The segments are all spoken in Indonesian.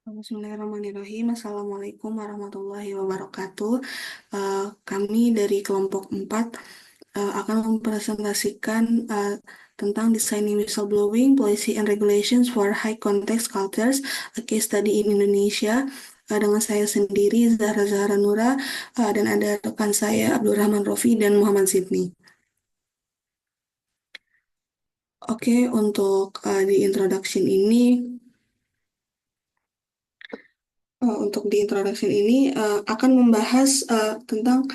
Bismillahirrahmanirrahim. Assalamualaikum warahmatullahi wabarakatuh. Kami dari kelompok 4 akan mempresentasikan tentang Designing Whistleblowing, Policy and Regulations for High Context Cultures, a Case Study in Indonesia. Dengan saya sendiri, Zahra Zahra Nura, dan ada rekan saya, Abdurrahman Rofi dan Muhammad Sidni. Oke, untuk di introduction ini, akan membahas tentang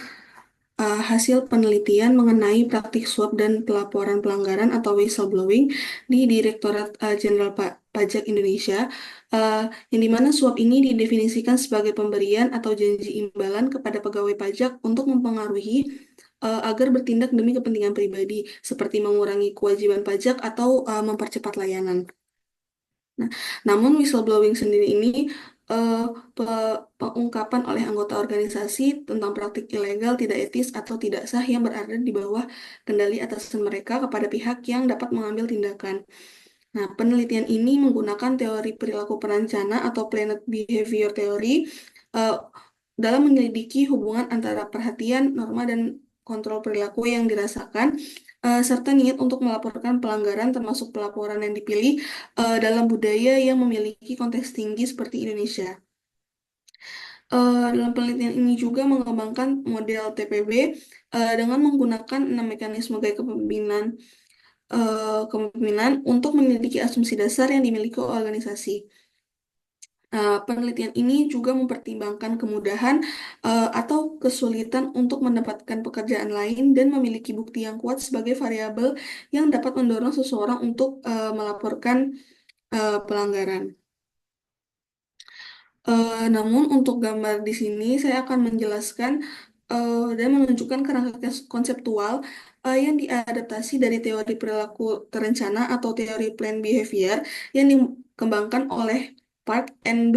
hasil penelitian mengenai praktik suap dan pelaporan pelanggaran atau whistleblowing di Direktorat Jenderal Pajak Indonesia, eh, yang dimana suap ini didefinisikan sebagai pemberian atau janji imbalan kepada pegawai pajak untuk mempengaruhi agar bertindak demi kepentingan pribadi, seperti mengurangi kewajiban pajak atau mempercepat layanan. Nah, namun whistleblowing sendiri ini eh, pengungkapan oleh anggota organisasi tentang praktik ilegal, tidak etis, atau tidak sah yang berada di bawah kendali atasan mereka kepada pihak yang dapat mengambil tindakan. Nah, penelitian ini menggunakan teori perilaku perencana atau Planned Behavior Theory eh, dalam menyelidiki hubungan antara perhatian, norma, dan kontrol perilaku yang dirasakan, serta niat untuk melaporkan pelanggaran termasuk pelaporan yang dipilih dalam budaya yang memiliki konteks tinggi seperti Indonesia. Dalam penelitian ini juga mengembangkan model TPB dengan menggunakan 6 mekanisme gaya kepemimpinan untuk menyelidiki asumsi dasar yang dimiliki organisasi. Penelitian ini juga mempertimbangkan kemudahan atau kesulitan untuk mendapatkan pekerjaan lain dan memiliki bukti yang kuat sebagai variabel yang dapat mendorong seseorang untuk melaporkan pelanggaran. Namun untuk gambar di sini saya akan menjelaskan dan menunjukkan kerangka konseptual yang diadaptasi dari teori perilaku terencana atau teori planned behavior yang dikembangkan oleh Park and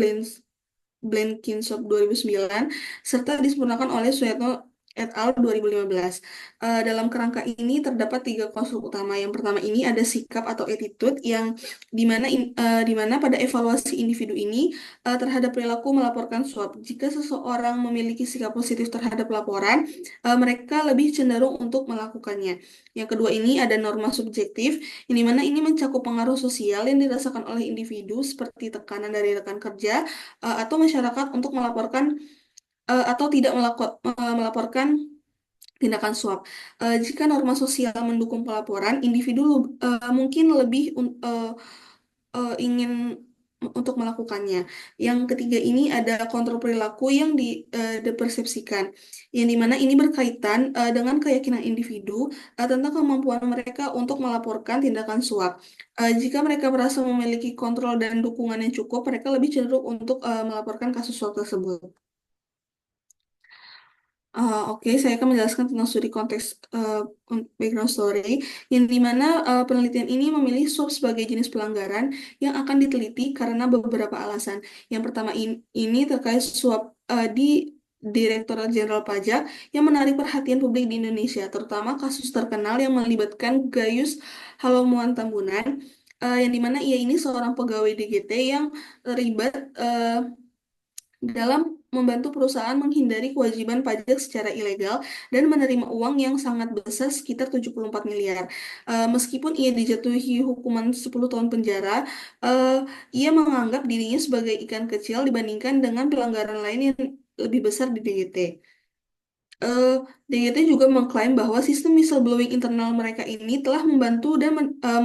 Blenkinsop 2009 serta disempurnakan oleh Suetno et al. 2015. Dalam kerangka ini terdapat 3 konstruk utama. Yang pertama ini ada sikap atau attitude yang dimana pada evaluasi individu ini terhadap perilaku melaporkan suap. Jika seseorang memiliki sikap positif terhadap laporan, mereka lebih cenderung untuk melakukannya. Yang kedua ini ada norma subjektif, yang dimana ini mencakup pengaruh sosial yang dirasakan oleh individu seperti tekanan dari rekan kerja atau masyarakat untuk melaporkan atau tidak melaporkan tindakan suap. Jika norma sosial mendukung pelaporan, individu mungkin lebih ingin untuk melakukannya. Yang ketiga ini ada kontrol perilaku yang dipersepsikan, yang dimana ini berkaitan dengan keyakinan individu tentang kemampuan mereka untuk melaporkan tindakan suap. Jika mereka merasa memiliki kontrol dan dukungan yang cukup, mereka lebih cenderung untuk melaporkan kasus suap tersebut. Oke, saya akan menjelaskan tentang studi konteks background story, yang dimana penelitian ini memilih suap sebagai jenis pelanggaran yang akan diteliti karena beberapa alasan. Yang pertama ini terkait suap di Direktorat Jenderal Pajak yang menarik perhatian publik di Indonesia, terutama kasus terkenal yang melibatkan Gayus Halomuan Tambunan, yang dimana ia ini seorang pegawai DGT yang terlibat dalam membantu perusahaan menghindari kewajiban pajak secara ilegal dan menerima uang yang sangat besar sekitar 74 miliar. Meskipun ia dijatuhi hukuman 10 tahun penjara, eh, ia menganggap dirinya sebagai ikan kecil dibandingkan dengan pelanggaran lain yang lebih besar di DGT. eh, DGT juga mengklaim bahwa sistem whistleblowing internal mereka ini telah membantu dan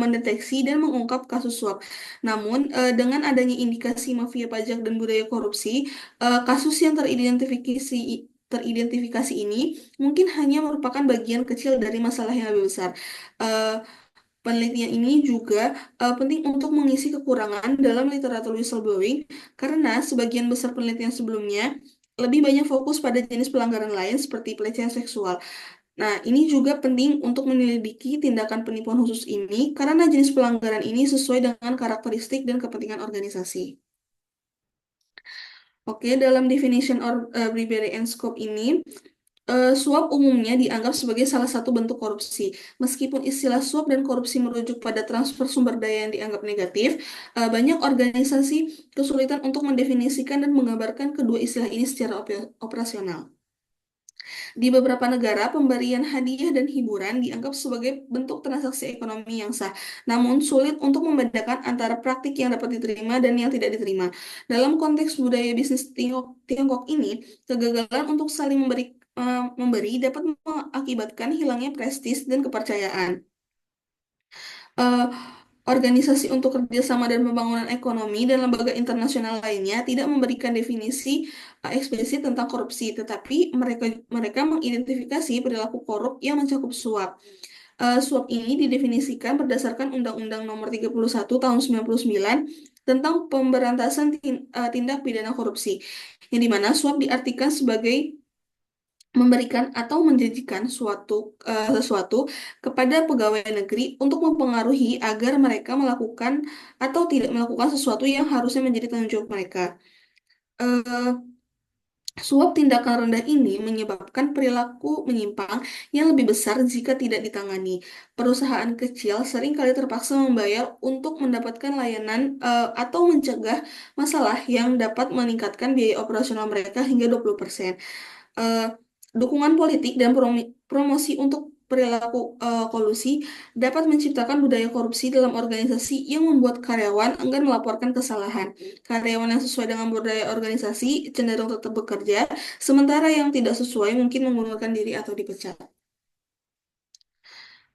mendeteksi dan mengungkap kasus suap. Namun, dengan adanya indikasi mafia pajak dan budaya korupsi, kasus yang teridentifikasi ini mungkin hanya merupakan bagian kecil dari masalah yang lebih besar. Eh, Penelitian ini juga penting untuk mengisi kekurangan dalam literatur whistleblowing karena sebagian besar penelitian sebelumnya lebih banyak fokus pada jenis pelanggaran lain seperti pelecehan seksual. Nah, ini juga penting untuk menyelidiki tindakan penipuan khusus ini karena jenis pelanggaran ini sesuai dengan karakteristik dan kepentingan organisasi. Oke, dalam definition or bribery and scope ini, Suap umumnya dianggap sebagai salah satu bentuk korupsi. Meskipun istilah suap dan korupsi merujuk pada transfer sumber daya yang dianggap negatif, banyak organisasi kesulitan untuk mendefinisikan dan menggambarkan kedua istilah ini secara operasional. Di beberapa negara, pemberian hadiah dan hiburan dianggap sebagai bentuk transaksi ekonomi yang sah, namun sulit untuk membedakan antara praktik yang dapat diterima dan yang tidak diterima. Dalam konteks budaya bisnis Tiongkok ini, kegagalan untuk saling memberi dapat mengakibatkan hilangnya prestis dan kepercayaan. eh, Organisasi untuk kerjasama dan pembangunan ekonomi dan lembaga internasional lainnya tidak memberikan definisi eksplisit tentang korupsi, tetapi mereka mereka mengidentifikasi perilaku korup yang mencakup suap. Suap ini didefinisikan berdasarkan Undang-Undang Nomor 31 Tahun 99 tentang pemberantasan tindak pidana korupsi, yang dimana suap diartikan sebagai memberikan atau menjanjikan sesuatu kepada pegawai negeri untuk mempengaruhi agar mereka melakukan atau tidak melakukan sesuatu yang harusnya menjadi tanggung jawab mereka. Eh, Suap tindakan rendah ini menyebabkan perilaku menyimpang yang lebih besar jika tidak ditangani. Perusahaan kecil seringkali terpaksa membayar untuk mendapatkan layanan atau mencegah masalah yang dapat meningkatkan biaya operasional mereka hingga 20%. eh, Dukungan politik dan promosi untuk perilaku kolusi dapat menciptakan budaya korupsi dalam organisasi yang membuat karyawan enggan melaporkan kesalahan. Karyawan yang sesuai dengan budaya organisasi cenderung tetap bekerja, sementara yang tidak sesuai mungkin mengundurkan diri atau dipecat.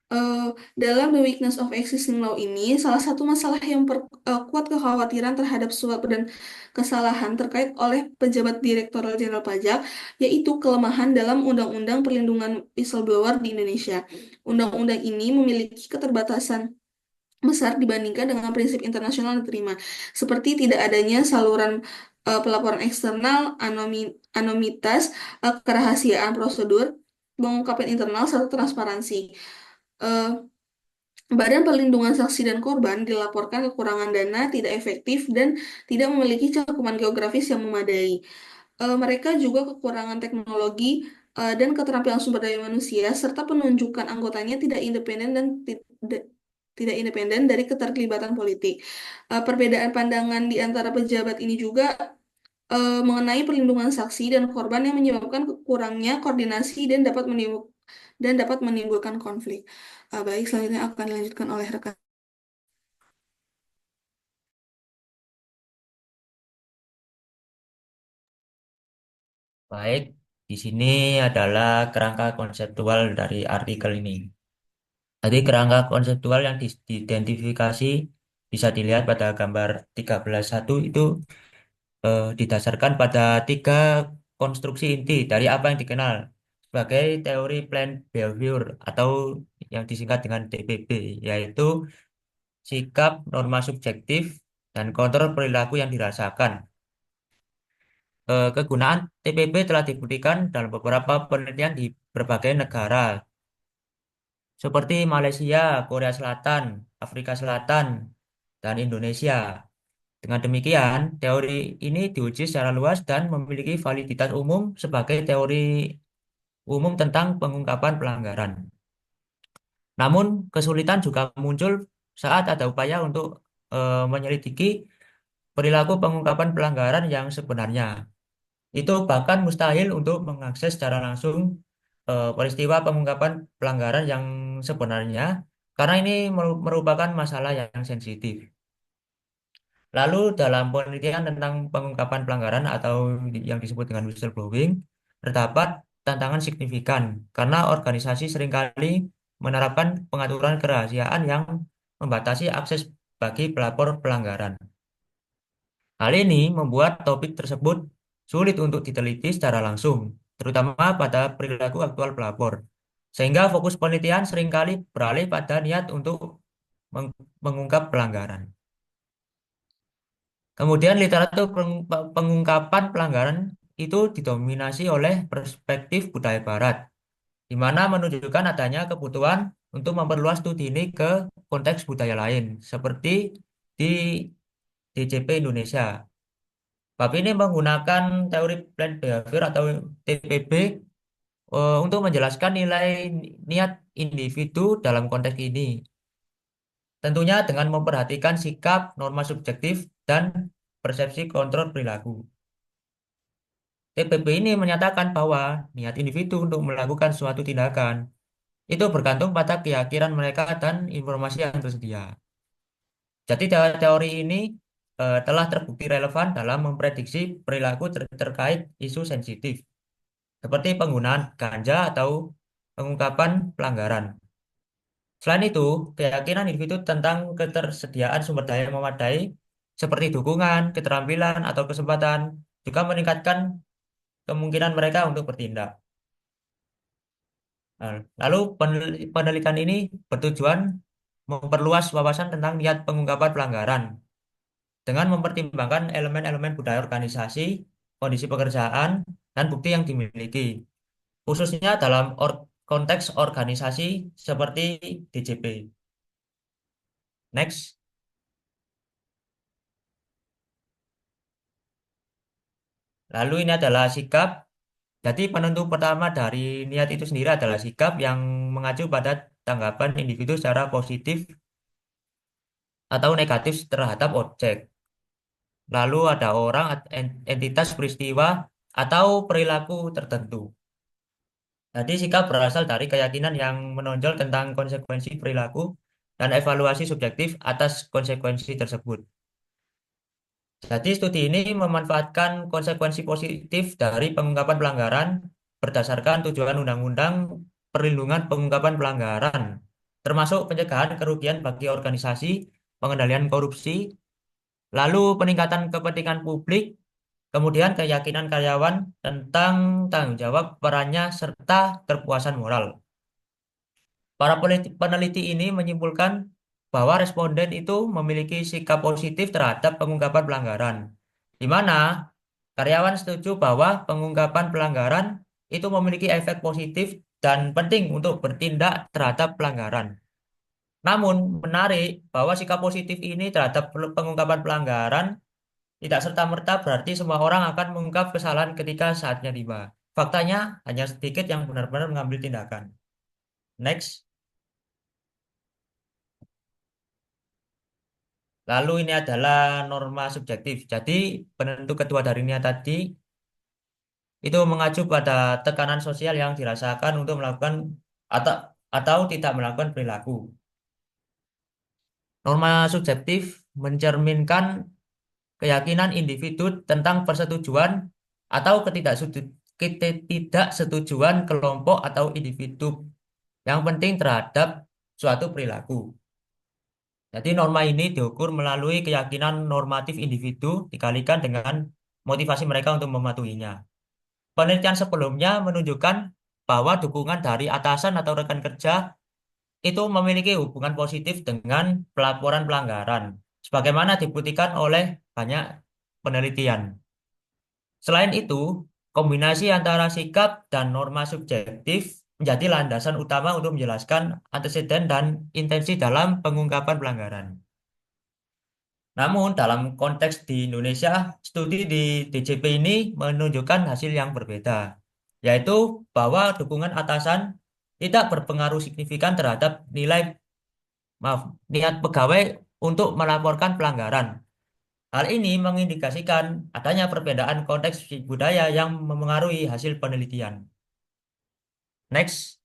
Eh, Dalam The Weakness of Existing Law ini, salah satu masalah yang kuat kekhawatiran terhadap suap dan kesalahan terkait oleh pejabat Direktorat Jenderal Pajak, yaitu kelemahan dalam Undang-Undang Perlindungan Whistleblower di Indonesia. Undang-undang ini memiliki keterbatasan besar dibandingkan dengan prinsip internasional yang diterima, seperti tidak adanya saluran pelaporan eksternal, anonimitas, kerahasiaan prosedur, pengungkapan internal, serta transparansi. Eh, Badan Perlindungan Saksi dan Korban dilaporkan kekurangan dana, tidak efektif, dan tidak memiliki cakupan geografis yang memadai. Mereka juga kekurangan teknologi dan keterampilan sumber daya manusia, serta penunjukan anggotanya tidak independen dari keterlibatan politik. Perbedaan pandangan di antara pejabat ini juga mengenai perlindungan saksi dan korban yang menyebabkan kurangnya koordinasi dan dapat menimbulkan konflik. Baik, selanjutnya akan dilanjutkan oleh rekan. Baik, di sini adalah kerangka konseptual dari artikel ini. Jadi kerangka konseptual yang diidentifikasi bisa dilihat pada gambar 13.1 itu didasarkan pada tiga konstruksi inti dari apa yang dikenal sebagai teori planned behavior atau yang disingkat dengan TPB, yaitu sikap, norma subjektif, dan kontrol perilaku yang dirasakan. Kegunaan TPB telah dibuktikan dalam beberapa penelitian di berbagai negara, seperti Malaysia, Korea Selatan, Afrika Selatan, dan Indonesia. Dengan demikian, teori ini diuji secara luas dan memiliki validitas umum sebagai teori umum tentang pengungkapan pelanggaran. Namun, kesulitan juga muncul saat ada upaya untuk menyelidiki perilaku pengungkapan pelanggaran yang sebenarnya. Itu bahkan mustahil untuk mengakses secara langsung peristiwa pengungkapan pelanggaran yang sebenarnya, karena ini merupakan masalah yang sensitif. Lalu dalam penelitian tentang pengungkapan pelanggaran atau yang disebut dengan whistleblowing, terdapat tantangan signifikan karena organisasi seringkali menerapkan pengaturan kerahasiaan yang membatasi akses bagi pelapor pelanggaran. Hal ini membuat topik tersebut sulit untuk diteliti secara langsung, terutama pada perilaku aktual pelapor. Sehingga fokus penelitian seringkali beralih pada niat untuk mengungkap pelanggaran. Kemudian literatur pengungkapan pelanggaran itu didominasi oleh perspektif budaya Barat, di mana menunjukkan adanya kebutuhan untuk memperluas studi ini ke konteks budaya lain, seperti di DCP Indonesia. Bab ini menggunakan teori planned behavior atau TPB untuk menjelaskan nilai niat individu dalam konteks ini. Tentunya dengan memperhatikan sikap, norma subjektif, dan persepsi kontrol perilaku. TPP ini menyatakan bahwa niat individu untuk melakukan suatu tindakan itu bergantung pada keyakinan mereka dan informasi yang tersedia. Jadi teori ini telah terbukti relevan dalam memprediksi perilaku terkait isu sensitif, seperti penggunaan ganja atau pengungkapan pelanggaran. Selain itu, keyakinan individu tentang ketersediaan sumber daya yang memadai, seperti dukungan, keterampilan, atau kesempatan, juga meningkatkan kemungkinan mereka untuk bertindak. Nah, lalu penelitian ini bertujuan memperluas wawasan tentang niat pengungkapan pelanggaran dengan mempertimbangkan elemen-elemen budaya organisasi, kondisi pekerjaan, dan bukti yang dimiliki, khususnya dalam konteks organisasi seperti DJP. Next. Lalu ini adalah sikap. Jadi penentu pertama dari niat itu sendiri adalah sikap yang mengacu pada tanggapan individu secara positif atau negatif terhadap objek. Lalu ada orang, entitas, peristiwa, atau perilaku tertentu. Jadi sikap berasal dari keyakinan yang menonjol tentang konsekuensi perilaku dan evaluasi subjektif atas konsekuensi tersebut. Jadi studi ini memanfaatkan konsekuensi positif dari pengungkapan pelanggaran berdasarkan tujuan Undang-Undang Perlindungan Pengungkapan Pelanggaran, termasuk pencegahan kerugian bagi organisasi, pengendalian korupsi, lalu peningkatan kepentingan publik, kemudian keyakinan karyawan tentang tanggung jawab perannya serta kepuasan moral. Para peneliti ini menyimpulkan bahwa responden itu memiliki sikap positif terhadap pengungkapan pelanggaran, di mana karyawan setuju bahwa pengungkapan pelanggaran itu memiliki efek positif dan penting untuk bertindak terhadap pelanggaran. Namun, menarik bahwa sikap positif ini terhadap pengungkapan pelanggaran tidak serta-merta berarti semua orang akan mengungkap kesalahan ketika saatnya tiba. Faktanya, hanya sedikit yang benar-benar mengambil tindakan. Next. Lalu ini adalah norma subjektif. Jadi penentu kedua dari niat tadi itu mengacu pada tekanan sosial yang dirasakan untuk melakukan atau atau tidak melakukan perilaku. Norma subjektif mencerminkan keyakinan individu tentang persetujuan atau ketidaksetujuan kelompok atau individu yang penting terhadap suatu perilaku. Jadi norma ini diukur melalui keyakinan normatif individu dikalikan dengan motivasi mereka untuk mematuhinya. Penelitian sebelumnya menunjukkan bahwa dukungan dari atasan atau rekan kerja itu memiliki hubungan positif dengan pelaporan pelanggaran, sebagaimana dibuktikan oleh banyak penelitian. Selain itu, kombinasi antara sikap dan norma subjektif menjadi landasan utama untuk menjelaskan anteseden dan intensi dalam pengungkapan pelanggaran. Namun, dalam konteks di Indonesia, studi di DJP ini menunjukkan hasil yang berbeda, yaitu bahwa dukungan atasan tidak berpengaruh signifikan terhadap maaf, niat pegawai untuk melaporkan pelanggaran. Hal ini mengindikasikan adanya perbedaan konteks budaya yang memengaruhi hasil penelitian. Next.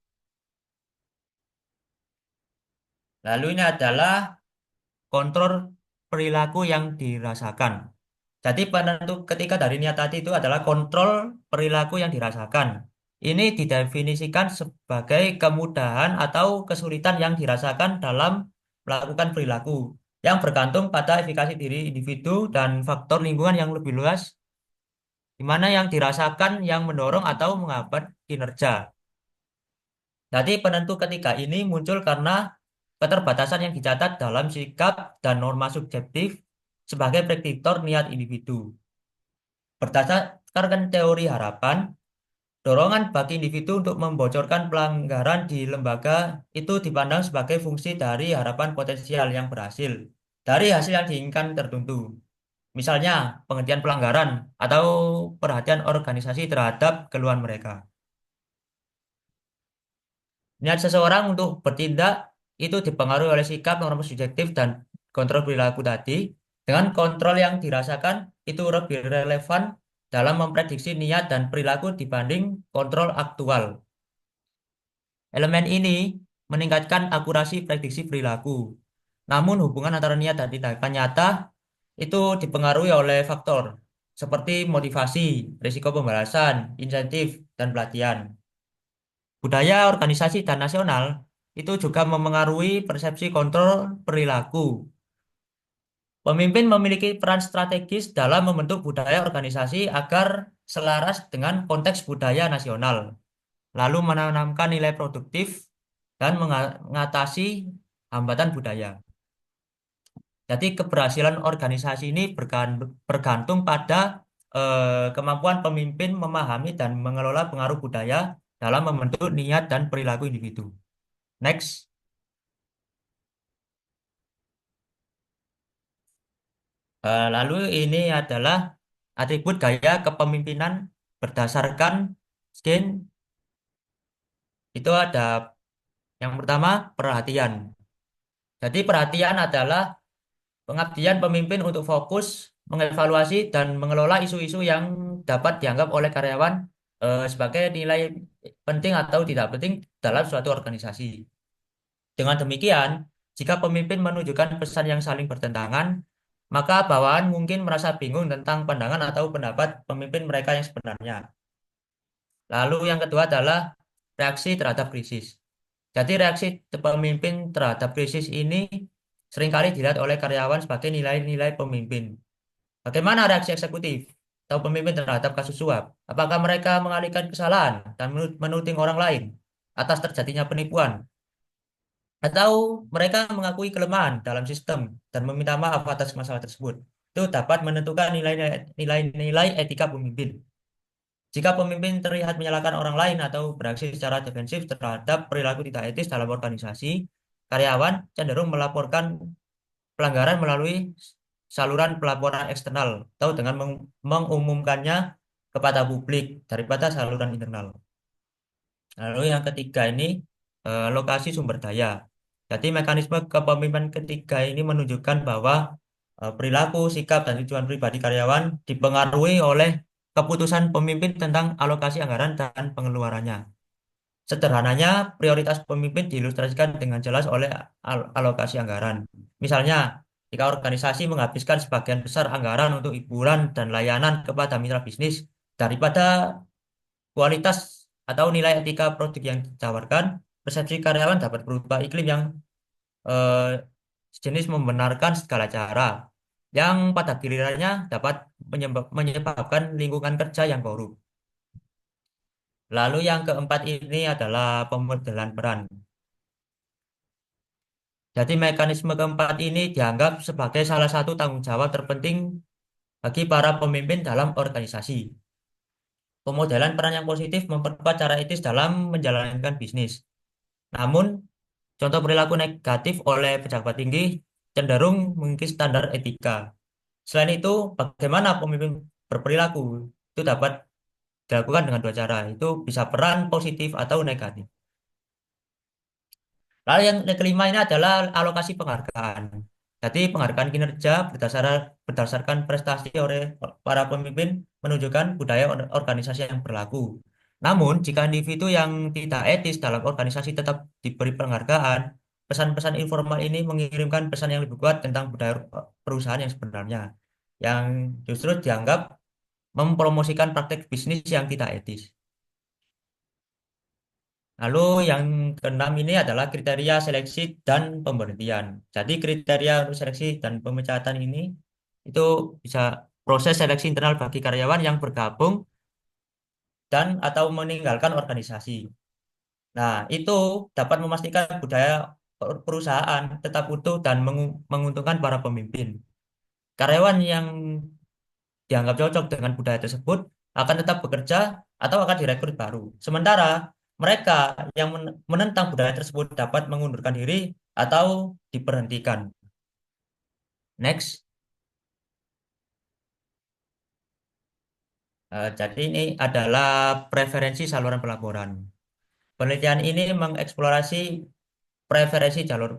Lalu ini adalah kontrol perilaku yang dirasakan. Jadi penentu ketika dari niat tadi itu adalah kontrol perilaku yang dirasakan. Ini didefinisikan sebagai kemudahan atau kesulitan yang dirasakan dalam melakukan perilaku yang bergantung pada efikasi diri individu dan faktor lingkungan yang lebih luas, di mana yang dirasakan yang mendorong atau menghambat kinerja. Jadi penentu ketiga ini muncul karena keterbatasan yang dicatat dalam sikap dan norma subjektif sebagai prediktor niat individu. Berdasarkan teori harapan, dorongan bagi individu untuk membocorkan pelanggaran di lembaga itu dipandang sebagai fungsi dari harapan potensial yang berhasil dari hasil yang diinginkan tertentu. Misalnya, penghentian pelanggaran atau perhatian organisasi terhadap keluhan mereka. Niat seseorang untuk bertindak itu dipengaruhi oleh sikap, norma subjektif, dan kontrol perilaku tadi. Dengan kontrol yang dirasakan itu lebih relevan dalam memprediksi niat dan perilaku dibanding kontrol aktual. Elemen ini meningkatkan akurasi prediksi perilaku. Namun hubungan antara niat dan tindakan nyata itu dipengaruhi oleh faktor seperti motivasi, risiko pembalasan, insentif, dan pelatihan. Budaya organisasi dan nasional itu juga memengaruhi persepsi kontrol perilaku. Pemimpin memiliki peran strategis dalam membentuk budaya organisasi agar selaras dengan konteks budaya nasional, lalu menanamkan nilai produktif dan mengatasi hambatan budaya. Jadi keberhasilan organisasi ini bergantung pada kemampuan pemimpin memahami dan mengelola pengaruh budaya dalam membentuk niat dan perilaku individu. Next. Lalu ini adalah atribut gaya kepemimpinan berdasarkan skin. Itu ada yang pertama perhatian. Jadi perhatian adalah pengabdian pemimpin untuk fokus, mengevaluasi, dan mengelola isu-isu yang dapat dianggap oleh karyawan sebagai nilai penting atau tidak penting dalam suatu organisasi. Dengan demikian, jika pemimpin menunjukkan pesan yang saling bertentangan, maka bawahan mungkin merasa bingung tentang pandangan atau pendapat pemimpin mereka yang sebenarnya. Lalu yang kedua adalah reaksi terhadap krisis. Jadi reaksi pemimpin terhadap krisis ini seringkali dilihat oleh karyawan sebagai nilai-nilai pemimpin. Bagaimana reaksi eksekutif atau pemimpin terhadap kasus suap? Apakah mereka mengalihkan kesalahan dan menuding orang lain atas terjadinya penipuan? Atau mereka mengakui kelemahan dalam sistem dan meminta maaf atas masalah tersebut? Itu dapat menentukan nilai-nilai etika pemimpin. Jika pemimpin terlihat menyalahkan orang lain atau beraksi secara defensif terhadap perilaku tidak etis dalam organisasi, karyawan cenderung melaporkan pelanggaran melalui saluran pelaporan eksternal atau dengan mengumumkannya kepada publik daripada saluran internal. Lalu yang ketiga ini lokasi sumber daya. Jadi mekanisme kepemimpinan ketiga ini menunjukkan bahwa perilaku, sikap, dan tujuan pribadi karyawan dipengaruhi oleh keputusan pemimpin tentang alokasi anggaran dan pengeluarannya. Sederhananya, prioritas pemimpin diilustrasikan dengan jelas oleh alokasi anggaran. Misalnya, jika organisasi menghabiskan sebagian besar anggaran untuk hiburan dan layanan kepada mitra bisnis daripada kualitas atau nilai etika produk yang ditawarkan, persepsi karyawan dapat berubah iklim yang eh, sejenis membenarkan segala cara, yang pada gilirannya dapat menyebabkan lingkungan kerja yang korup. Lalu yang keempat ini adalah pemodelan peran. Jadi mekanisme keempat ini dianggap sebagai salah satu tanggung jawab terpenting bagi para pemimpin dalam organisasi. Pemodelan peran yang positif memperkuat cara etis dalam menjalankan bisnis. Namun, contoh perilaku negatif oleh pejabat tinggi cenderung mengikis standar etika. Selain itu, bagaimana pemimpin berperilaku itu dapat dilakukan dengan dua cara. Itu bisa peran positif atau negatif. Lalu yang kelima ini adalah alokasi penghargaan. Jadi penghargaan kinerja berdasarkan prestasi oleh para pemimpin menunjukkan budaya organisasi yang berlaku. Namun, jika individu yang tidak etis dalam organisasi tetap diberi penghargaan, pesan-pesan informal ini mengirimkan pesan yang lebih kuat tentang budaya perusahaan yang sebenarnya, yang justru dianggap mempromosikan praktek bisnis yang tidak etis. Lalu yang keenam ini adalah kriteria seleksi dan pemberhentian. Jadi kriteria untuk seleksi dan pemecatan ini itu bisa proses seleksi internal bagi karyawan yang bergabung dan atau meninggalkan organisasi. Nah, itu dapat memastikan budaya perusahaan tetap utuh dan menguntungkan para pemimpin. Karyawan yang dianggap cocok dengan budaya tersebut akan tetap bekerja atau akan direkrut baru. Sementara mereka yang menentang budaya tersebut dapat mengundurkan diri atau diberhentikan. Next. Jadi ini adalah preferensi saluran pelaporan. Penelitian ini mengeksplorasi preferensi jalur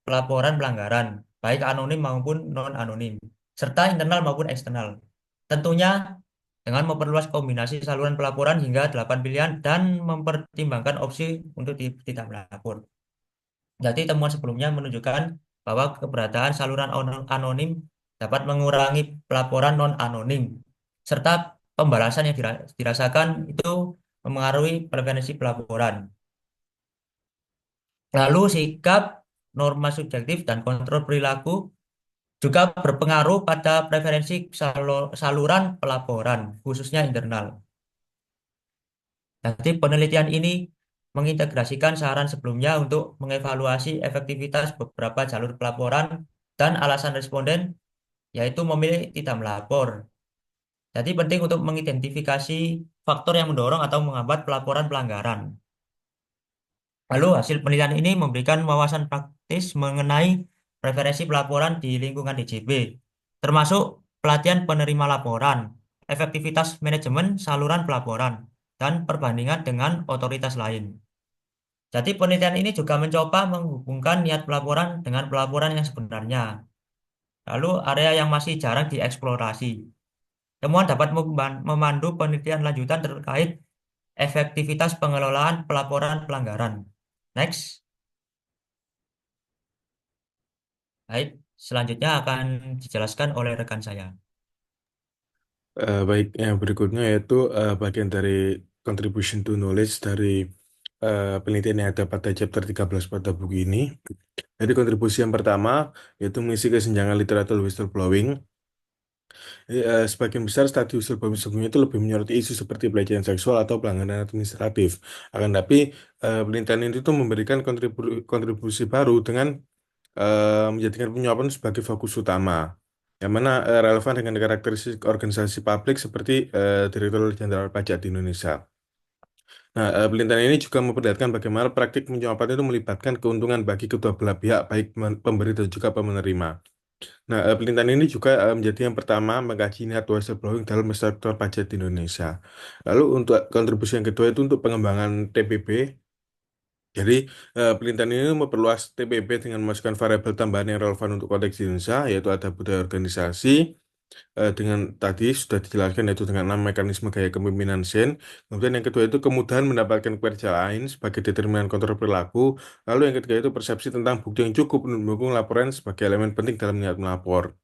pelaporan pelanggaran, baik anonim maupun non-anonim, serta internal maupun eksternal. Tentunya dengan memperluas kombinasi saluran pelaporan hingga 8 pilihan dan mempertimbangkan opsi untuk tidak melapor. Jadi temuan sebelumnya menunjukkan bahwa keberadaan saluran anonim dapat mengurangi pelaporan non-anonim, serta pembalasan yang dirasakan itu memengaruhi preferensi pelaporan. Lalu sikap, norma subjektif, dan kontrol perilaku juga berpengaruh pada preferensi saluran pelaporan, khususnya internal. Jadi penelitian ini mengintegrasikan saran sebelumnya untuk mengevaluasi efektivitas beberapa jalur pelaporan dan alasan responden, yaitu memilih tidak melapor. Jadi penting untuk mengidentifikasi faktor yang mendorong atau menghambat pelaporan pelanggaran. Lalu hasil penelitian ini memberikan wawasan praktis mengenai preferensi pelaporan di lingkungan DJP, termasuk pelatihan penerima laporan, efektivitas manajemen saluran pelaporan, dan perbandingan dengan otoritas lain. Jadi penelitian ini juga mencoba menghubungkan niat pelaporan dengan pelaporan yang sebenarnya. Lalu area yang masih jarang dieksplorasi. Temuan dapat memandu penelitian lanjutan terkait efektivitas pengelolaan pelaporan pelanggaran. Next. Baik, selanjutnya akan dijelaskan oleh rekan saya. Baik, yang berikutnya yaitu bagian dari contribution to knowledge dari penelitian yang ada pada chapter 13 pada buku ini. Jadi kontribusi yang pertama yaitu mengisi kesenjangan literatur whistleblowing. Sebagian besar studi whistleblowing sebelumnya itu lebih menyoroti isu seperti pelecehan seksual atau pelanggaran administratif. Akan tapi penelitian ini itu memberikan kontribusi baru dengan menjadikan penyuapan sebagai fokus utama, yang mana relevan dengan karakteristik organisasi publik seperti Direktorat Jenderal Pajak di Indonesia. Nah, penelitian ini juga memperlihatkan bagaimana praktik penyuapan itu melibatkan keuntungan bagi kedua belah pihak, baik pemberi dan juga penerima. Nah, penelitian ini juga menjadi yang pertama mengkaji niat whistleblowing dalam sektor pajak di Indonesia. Lalu untuk kontribusi yang kedua itu untuk pengembangan TPB. Jadi, penelitian ini memperluas TPB dengan memasukkan variabel tambahan yang relevan untuk konteks di Indonesia, yaitu ada budaya organisasi, dengan tadi sudah dijelaskan yaitu dengan 6 mekanisme gaya kepemimpinan Zen. Kemudian yang kedua itu kemudahan mendapatkan kinerja lain sebagai determinan kontrol perilaku. Lalu yang ketiga itu persepsi tentang bukti yang cukup untuk mendukung laporan sebagai elemen penting dalam niat melapor.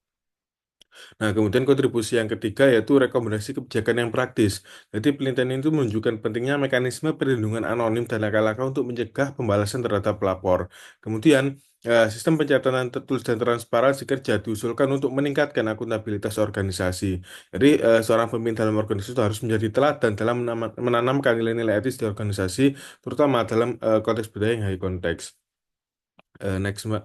Nah, kemudian kontribusi yang ketiga yaitu rekomendasi kebijakan yang praktis. Jadi penelitian itu menunjukkan pentingnya mekanisme perlindungan anonim dan langkah-langkah untuk mencegah pembalasan terhadap pelapor. Kemudian sistem pencatatan tertulis dan transparansi kerja diusulkan untuk meningkatkan akuntabilitas organisasi. Jadi seorang pemimpin dalam organisasi itu harus menjadi teladan dalam menanamkan nilai-nilai etis di organisasi, terutama dalam konteks budaya yang high konteks. Next, Mbak.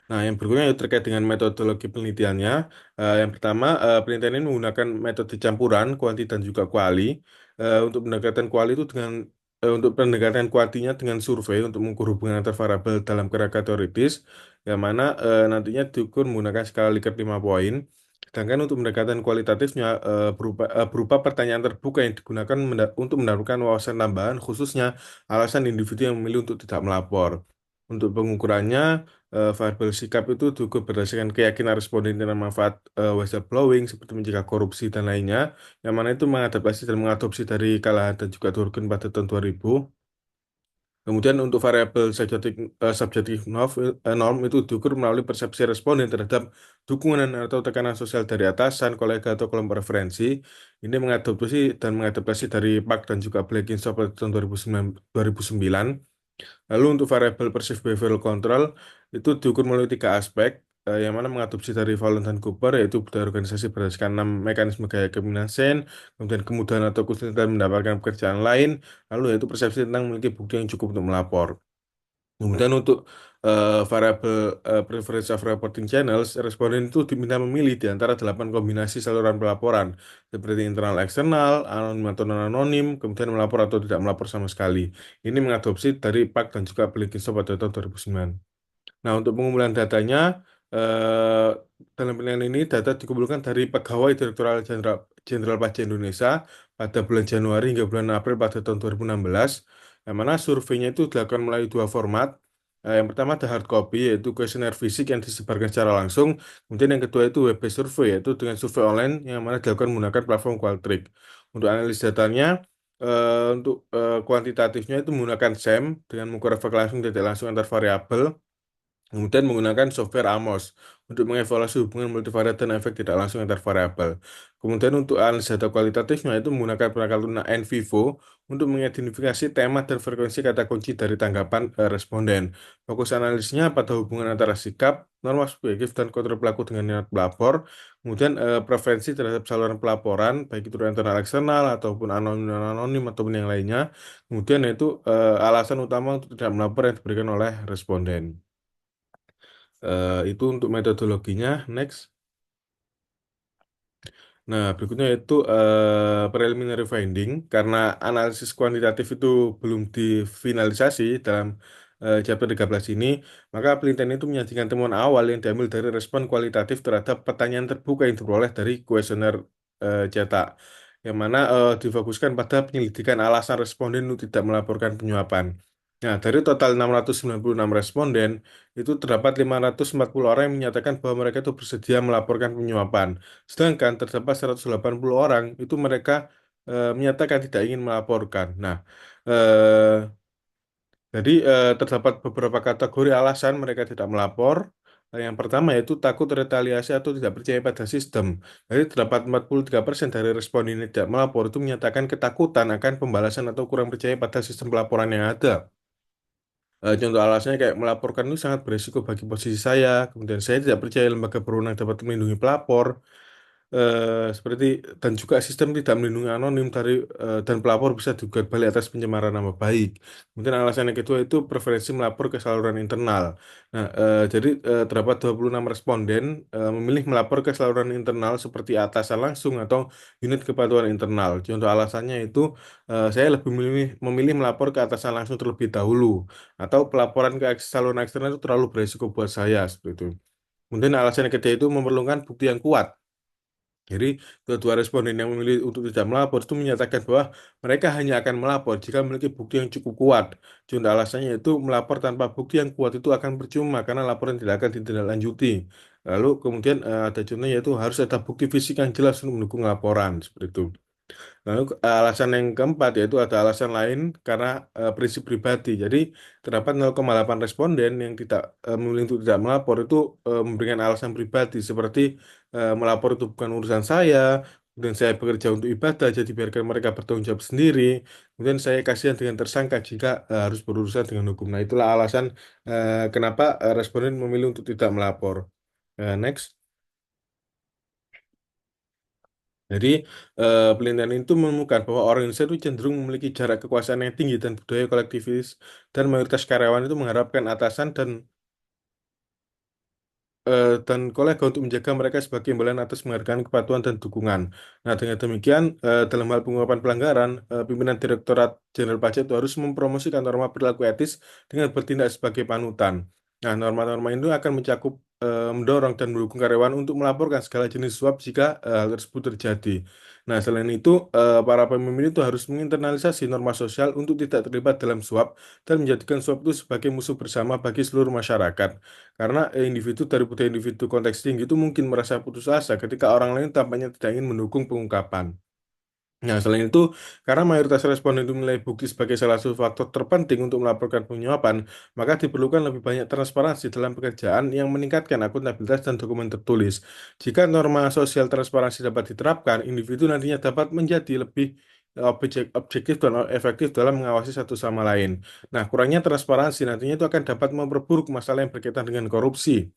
Nah, yang berikutnya itu terkait dengan metodologi penelitiannya. Yang pertama, penelitian ini menggunakan metode campuran, kuanti dan juga kuali. Untuk pendekatan kuali itu untuk pendekatan kuantinya dengan survei untuk mengukur hubungan antar variabel dalam kerangka teoritis, yang mana nantinya diukur menggunakan skala Likert 5 poin. Sedangkan untuk pendekatan kualitatifnya berupa pertanyaan terbuka yang digunakan untuk mendapatkan wawasan tambahan, khususnya alasan individu yang memilih untuk tidak melapor. Untuk pengukurannya, variabel sikap itu diukur berdasarkan keyakinan responden tentang manfaat whistleblowing seperti mencegah korupsi dan lainnya, yang mana itu mengadaptasi dan mengadopsi dari Callahan dan juga Durkheim pada tahun 2000. Kemudian untuk variabel subjektif norm itu diukur melalui persepsi responden terhadap dukungan atau tekanan sosial dari atasan, kolega atau kelompok referensi. Ini mengadaptasi dari PAK dan juga Black-Instock pada tahun 2009. Lalu untuk variabel perceived behavioral control itu diukur melalui 3 aspek, yang mana mengadopsi dari Fallon dan Cooper, yaitu budaya organisasi berdasarkan 6 mekanisme gaya kepemimpinan Sen, kemudian kemudahan atau kesulitan mendapatkan pekerjaan lain, lalu yaitu persepsi tentang memiliki bukti yang cukup untuk melapor. Kemudian untuk variabel preference of reporting channels, responden itu diminta memilih di antara 8 kombinasi saluran pelaporan, seperti internal eksternal, anonim atau non-anonim, kemudian melapor atau tidak melapor sama sekali. Ini mengadopsi dari PAK dan juga Belikinso pada tahun 2009. Nah, untuk pengumpulan datanya, Eh, Dalam penelitian ini data dikumpulkan dari pegawai Direktorat Jenderal Jenderal Pajak Indonesia pada bulan Januari hingga bulan April pada tahun 2016, yang mana surveinya itu dilakukan melalui dua format. Yang pertama ada hard copy, yaitu kuesioner fisik yang disebarkan secara langsung. Kemudian yang kedua itu web based survey, yaitu dengan survei online yang mana dilakukan menggunakan platform Qualtrics. Untuk analis datanya, untuk kuantitatifnya itu menggunakan SEM dengan mengukur efek langsung tidak langsung antar variabel. Kemudian menggunakan software Amos untuk mengevaluasi hubungan multivariat dan efek tidak langsung antar variabel. Kemudian untuk analisa data kualitatifnya itu menggunakan perangkat lunak NVivo untuk mengidentifikasi tema dan frekuensi kata kunci dari tanggapan responden. Fokus analisnya pada hubungan antara sikap, norma subjektif, dan kontrol pelaku dengan niat pelapor. Kemudian preferensi terhadap saluran pelaporan, baik itu internal eksternal ataupun anonim anonim ataupun yang lainnya. Kemudian itu alasan utama untuk tidak melapor yang diberikan oleh responden. Itu untuk metodologinya. Next. Nah, berikutnya itu preliminary finding. Karena analisis kuantitatif itu belum difinalisasi dalam chapter 13 ini, maka penelitian itu menyajikan temuan awal yang diambil dari respon kualitatif terhadap pertanyaan terbuka yang diperoleh dari kuesioner cetak, yang mana difokuskan pada penyelidikan alasan responden untuk tidak melaporkan penyuapan. Nah, dari total 696 responden, itu terdapat 540 orang yang menyatakan bahwa mereka itu bersedia melaporkan penyuapan. Sedangkan terdapat 180 orang itu mereka menyatakan tidak ingin melaporkan. Nah, eh, jadi terdapat beberapa kategori alasan mereka tidak melapor. Yang pertama yaitu takut retaliasi atau tidak percaya pada sistem. Jadi terdapat 43% dari responden yang tidak melapor itu menyatakan ketakutan akan pembalasan atau kurang percaya pada sistem pelaporan yang ada. Contoh alasannya kayak melaporkan itu sangat berisiko bagi posisi saya, kemudian saya tidak percaya lembaga berwenang dapat melindungi pelapor, seperti dan juga sistem tidak melindungi anonim dan pelapor bisa digugat balik atas pencemaran nama baik. Kemudian alasan yang kedua itu preferensi melapor ke saluran internal. Nah, jadi terdapat 26 responden memilih melapor ke saluran internal seperti atasan langsung atau unit kepatuhan internal. Contoh alasannya itu saya lebih memilih melapor ke atasan langsung terlebih dahulu atau pelaporan ke saluran eksternal itu terlalu beresiko buat saya seperti itu. Kemudian alasan yang ketiga itu memerlukan bukti yang kuat. Jadi, kedua responden yang memilih untuk tidak melapor itu menyatakan bahwa mereka hanya akan melapor jika memiliki bukti yang cukup kuat. Contoh alasannya itu melapor tanpa bukti yang kuat itu akan percuma karena laporan tidak akan ditindaklanjuti. Lalu kemudian ada contohnya yaitu harus ada bukti fisik yang jelas untuk mendukung laporan seperti itu. Lalu alasan yang keempat yaitu ada alasan lain karena prinsip pribadi. Jadi terdapat 0,8 responden yang tidak memilih untuk tidak melapor itu memberikan alasan pribadi seperti melapor itu bukan urusan saya, kemudian saya bekerja untuk ibadah jadi biarkan mereka bertanggung jawab sendiri. Kemudian saya kasihan dengan tersangka jika harus berurusan dengan hukum. Nah, itulah alasan kenapa responden memilih untuk tidak melapor. Next. Jadi, penelitian itu menemukan bahwa orang Indonesia itu cenderung memiliki jarak kekuasaan yang tinggi dan budaya kolektivis, dan mayoritas karyawan itu mengharapkan atasan dan kolega untuk menjaga mereka sebagai imbalan atas penghargaan, kepatuhan, dan dukungan. Nah, dengan demikian, dalam hal pengungkapan pelanggaran, pimpinan Direktorat Jenderal Pajak itu harus mempromosikan norma perilaku etis dengan bertindak sebagai panutan. Nah, norma-norma itu akan mencakup mendorong dan mendukung karyawan untuk melaporkan segala jenis suap jika hal tersebut terjadi. Nah, selain itu, para pemimpin itu harus menginternalisasi norma sosial untuk tidak terlibat dalam suap dan menjadikan suap itu sebagai musuh bersama bagi seluruh masyarakat. Karena individu dari budaya individu konteks tinggi itu mungkin merasa putus asa ketika orang lain tampaknya tidak ingin mendukung pengungkapan. Nah, selain itu, karena mayoritas responden itu menilai bukti sebagai salah satu faktor terpenting untuk melaporkan penyuapan, maka diperlukan lebih banyak transparansi dalam pekerjaan yang meningkatkan akuntabilitas dan dokumen tertulis. Jika norma sosial transparansi dapat diterapkan, individu nantinya dapat menjadi lebih objektif dan efektif dalam mengawasi satu sama lain. Nah, kurangnya transparansi nantinya itu akan dapat memperburuk masalah yang berkaitan dengan korupsi.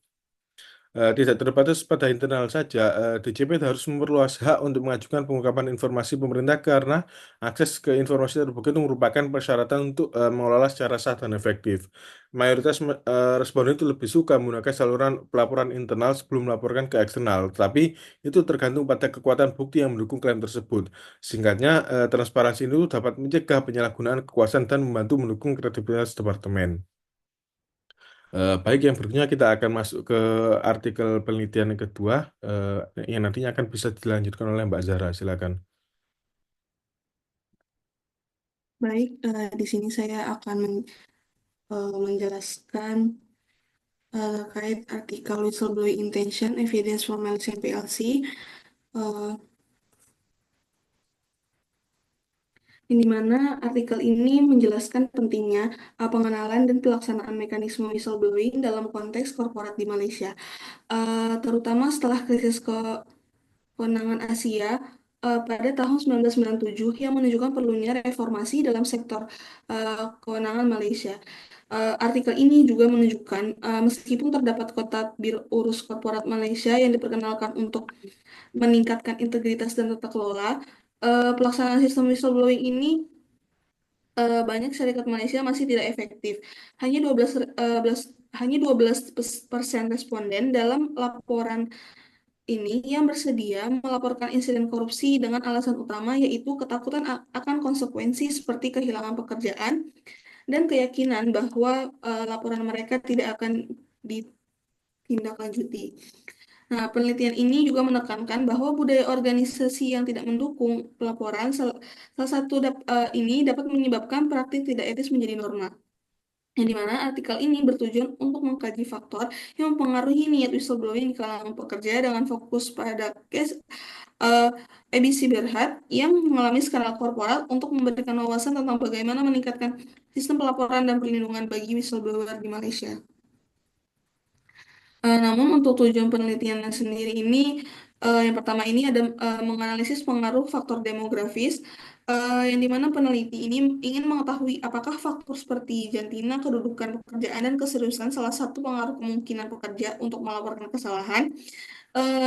Tidak terbatas pada internal saja, DJP harus memperluas hak untuk mengajukan pengungkapan informasi pemerintah karena akses ke informasi terbuka itu merupakan persyaratan untuk mengelola secara sah dan efektif. Mayoritas responden itu lebih suka menggunakan saluran pelaporan internal sebelum melaporkan ke eksternal, tapi itu tergantung pada kekuatan bukti yang mendukung klaim tersebut. Singkatnya, transparansi itu dapat mencegah penyalahgunaan kekuasaan dan membantu mendukung kredibilitas departemen. Baik, yang berikutnya kita akan masuk ke artikel penelitian yang kedua, yang nantinya akan bisa dilanjutkan oleh Mbak Zara. Silakan. Baik, di sini saya akan menjelaskan terkait artikel Whistleblowing Intention Evidence for Malaysian PLC. eh, di mana artikel ini menjelaskan pentingnya pengenalan dan pelaksanaan mekanisme whistleblowing dalam konteks korporat di Malaysia. Terutama setelah krisis kewenangan Asia pada tahun 1997 yang menunjukkan perlunya reformasi dalam sektor kewenangan Malaysia. Artikel ini juga menunjukkan meskipun terdapat kota urus korporat Malaysia yang diperkenalkan untuk meningkatkan integritas dan tata kelola, pelaksanaan sistem whistleblowing ini banyak syarikat Malaysia masih tidak efektif. Hanya 12 hanya 12% responden dalam laporan ini yang bersedia melaporkan insiden korupsi dengan alasan utama yaitu ketakutan akan konsekuensi seperti kehilangan pekerjaan dan keyakinan bahwa laporan mereka tidak akan ditindaklanjuti. Nah, penelitian ini juga menekankan bahwa budaya organisasi yang tidak mendukung pelaporan salah satu ini dapat menyebabkan praktik tidak etis menjadi norma. Yang dimana artikel ini bertujuan untuk mengkaji faktor yang mempengaruhi niat whistleblowing di kalangan pekerja dengan fokus pada case eh, ABC Berhad yang mengalami skandal korporat untuk memberikan wawasan tentang bagaimana meningkatkan sistem pelaporan dan perlindungan bagi whistleblower di Malaysia. Namun untuk tujuan penelitian sendiri ini, yang pertama ini ada menganalisis pengaruh faktor demografis, yang dimana peneliti ini ingin mengetahui apakah faktor seperti jantina, kedudukan pekerjaan, dan keseriusan salah satu pengaruh kemungkinan pekerja untuk melaporkan kesalahan.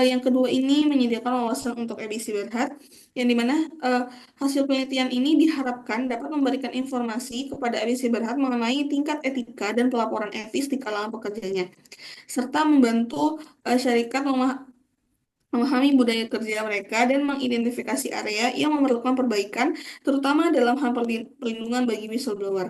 Yang kedua ini menyediakan wawasan untuk EBC Berhad, yang dimana hasil penelitian ini diharapkan dapat memberikan informasi kepada EBC Berhad mengenai tingkat etika dan pelaporan etis di kalangan pekerjanya serta membantu syarikat memahami budaya kerja mereka dan mengidentifikasi area yang memerlukan perbaikan, terutama dalam hal perlindungan bagi whistleblower.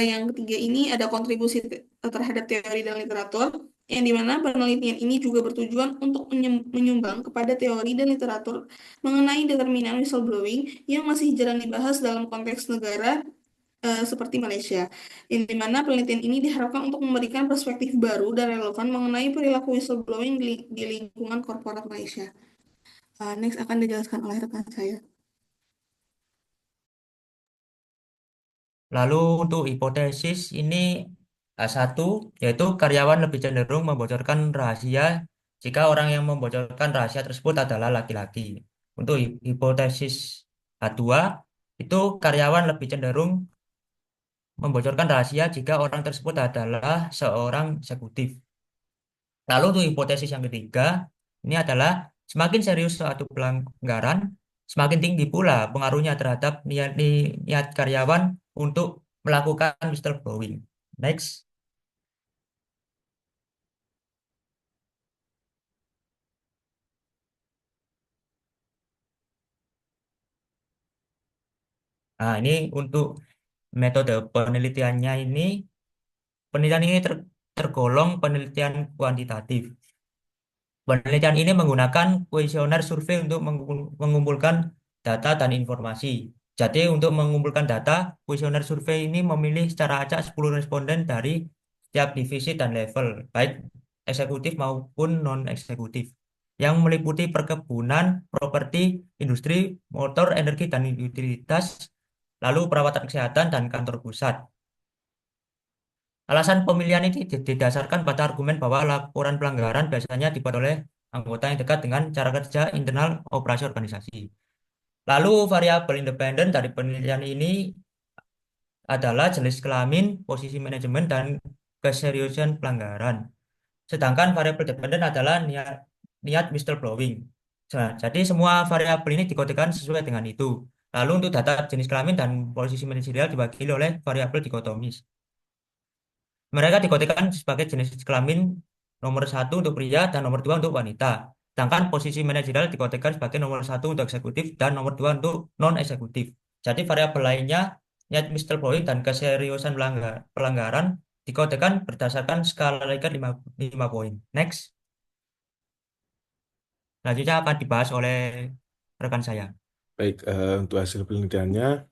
Yang ketiga ini ada kontribusi terhadap teori dan literatur, yang dimana penelitian ini juga bertujuan untuk menyumbang kepada teori dan literatur mengenai determinan whistleblowing yang masih jarang dibahas dalam konteks negara seperti Malaysia, yang dimana penelitian ini diharapkan untuk memberikan perspektif baru dan relevan mengenai perilaku whistleblowing di lingkungan korporat Malaysia. Next akan dijelaskan oleh rekan saya. Lalu untuk hipotesis ini satu, yaitu karyawan lebih cenderung membocorkan rahasia jika orang yang membocorkan rahasia tersebut adalah laki-laki. Untuk hipotesis A2, itu karyawan lebih cenderung membocorkan rahasia jika orang tersebut adalah seorang eksekutif. Lalu untuk hipotesis yang ketiga, ini adalah semakin serius suatu pelanggaran, semakin tinggi pula pengaruhnya terhadap niat karyawan untuk melakukan whistleblowing. Next. Nah, ini untuk metode penelitiannya ini, penelitian ini tergolong penelitian kuantitatif. Penelitian ini menggunakan kuesioner survei untuk mengumpulkan data dan informasi. Jadi untuk mengumpulkan data, kuesioner survei ini memilih secara acak 10 responden dari setiap divisi dan level, baik eksekutif maupun non-eksekutif, yang meliputi perkebunan, properti, industri, motor, energi, dan utilitas, lalu perawatan kesehatan, dan kantor pusat. Alasan pemilihan ini didasarkan pada argumen bahwa laporan pelanggaran biasanya dibuat oleh anggota yang dekat dengan cara kerja internal operasi organisasi. Lalu variabel independen dari penelitian ini adalah jenis kelamin, posisi manajemen, dan keseriusan pelanggaran. Sedangkan variabel dependen adalah niat whistleblowing. Nah, jadi semua variabel ini dikodekan sesuai dengan itu. Lalu untuk data jenis kelamin dan posisi manajerial dibagi oleh variabel dikotomis. Mereka dikodekan sebagai jenis kelamin nomor satu untuk pria dan nomor dua untuk wanita. Sedangkan posisi manajerial dikodekan sebagai nomor satu untuk eksekutif dan nomor dua untuk non-eksekutif. Jadi variabel lainnya, niat whistleblowing dan keseriusan pelanggaran dikodekan berdasarkan skala Likert 5 poin. Next, selanjutnya akan dibahas oleh rekan saya. Baik, untuk hasil penelitiannya,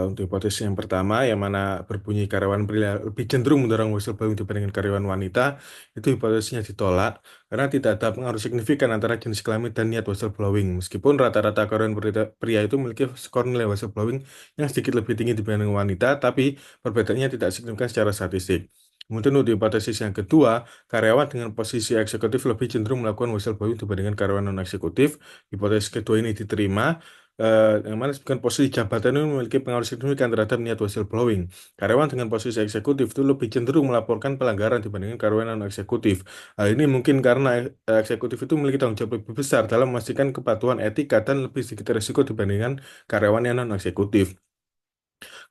untuk hipotesis yang pertama, yang mana berbunyi karyawan pria lebih cenderung mendorong whistleblowing dibandingkan karyawan wanita, itu hipotesisnya ditolak karena tidak ada pengaruh signifikan antara jenis kelamin dan niat whistleblowing. Meskipun rata-rata karyawan pria itu memiliki skor nilai whistleblowing yang sedikit lebih tinggi dibanding wanita, tapi perbedaannya tidak signifikan secara statistik. Kemudian untuk hipotesis yang kedua, karyawan dengan posisi eksekutif lebih cenderung melakukan whistleblowing dibandingkan karyawan non-eksekutif. Hipotesis kedua ini diterima yang mana dengan posisi jabatan itu memiliki pengaruh signifikan terhadap niat whistleblowing. Karyawan dengan posisi eksekutif itu lebih cenderung melaporkan pelanggaran dibandingkan karyawan non eksekutif. Hal ini mungkin karena eksekutif itu memiliki tanggung jawab lebih besar dalam memastikan kepatuhan etika dan lebih sedikit risiko dibandingkan karyawan yang non eksekutif.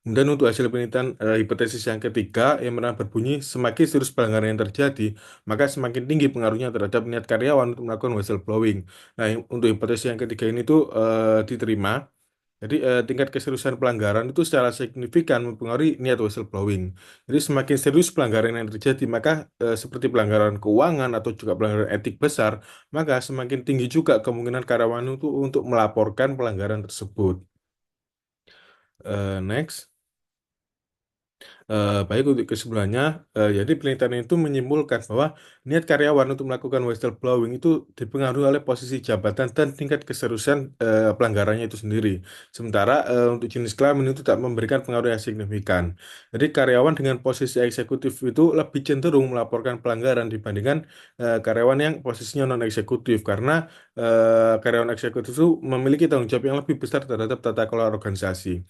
Kemudian untuk hasil penelitian hipotesis yang ketiga yang pernah berbunyi semakin serius pelanggaran yang terjadi, maka semakin tinggi pengaruhnya terhadap niat karyawan untuk melakukan whistleblowing. Nah, untuk hipotesis yang ketiga ini tuh diterima. Jadi tingkat keseriusan pelanggaran itu secara signifikan mempengaruhi niat whistleblowing. Jadi semakin serius pelanggaran yang terjadi, maka seperti pelanggaran keuangan atau juga pelanggaran etik besar, maka semakin tinggi juga kemungkinan karyawan itu untuk melaporkan pelanggaran tersebut. Next. Baik untuk kesimpulannya, jadi penelitian itu menyimpulkan bahwa niat karyawan untuk melakukan whistleblowing itu dipengaruhi oleh posisi jabatan dan tingkat keseriusan pelanggarannya itu sendiri. Sementara untuk jenis kelamin itu tidak memberikan pengaruh yang signifikan. Jadi karyawan dengan posisi eksekutif itu lebih cenderung melaporkan pelanggaran dibandingkan karyawan yang posisinya non eksekutif karena karyawan eksekutif itu memiliki tanggung jawab yang lebih besar terhadap tata kelola organisasi.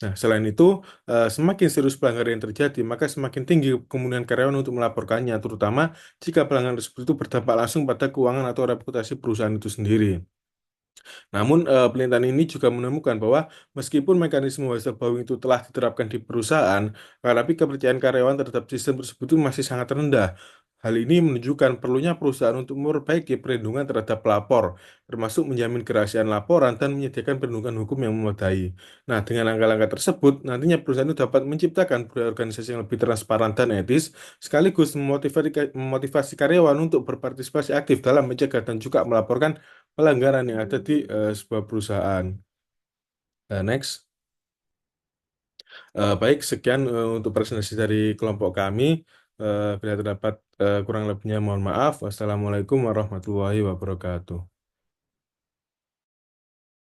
Nah, selain itu, semakin serius pelanggaran yang terjadi, maka semakin tinggi kemungkinan karyawan untuk melaporkannya, terutama jika pelanggaran tersebut itu berdampak langsung pada keuangan atau reputasi perusahaan itu sendiri. Namun, penelitian ini juga menemukan bahwa meskipun mekanisme whistleblowing itu telah diterapkan di perusahaan, tetapi kepercayaan karyawan terhadap sistem tersebut itu masih sangat rendah. Hal ini menunjukkan perlunya perusahaan untuk memperbaiki perlindungan terhadap pelapor, termasuk menjamin kerahasiaan laporan dan menyediakan perlindungan hukum yang memadai. Nah, dengan langkah-langkah tersebut, nantinya perusahaan itu dapat menciptakan budaya organisasi yang lebih transparan dan etis, sekaligus memotivasi karyawan untuk berpartisipasi aktif dalam mencegah dan juga melaporkan pelanggaran yang ada di sebuah perusahaan. Next. Baik, sekian untuk presentasi dari kelompok kami. Bila terdapat kurang lebihnya mohon maaf. Wassalamualaikum warahmatullahi wabarakatuh.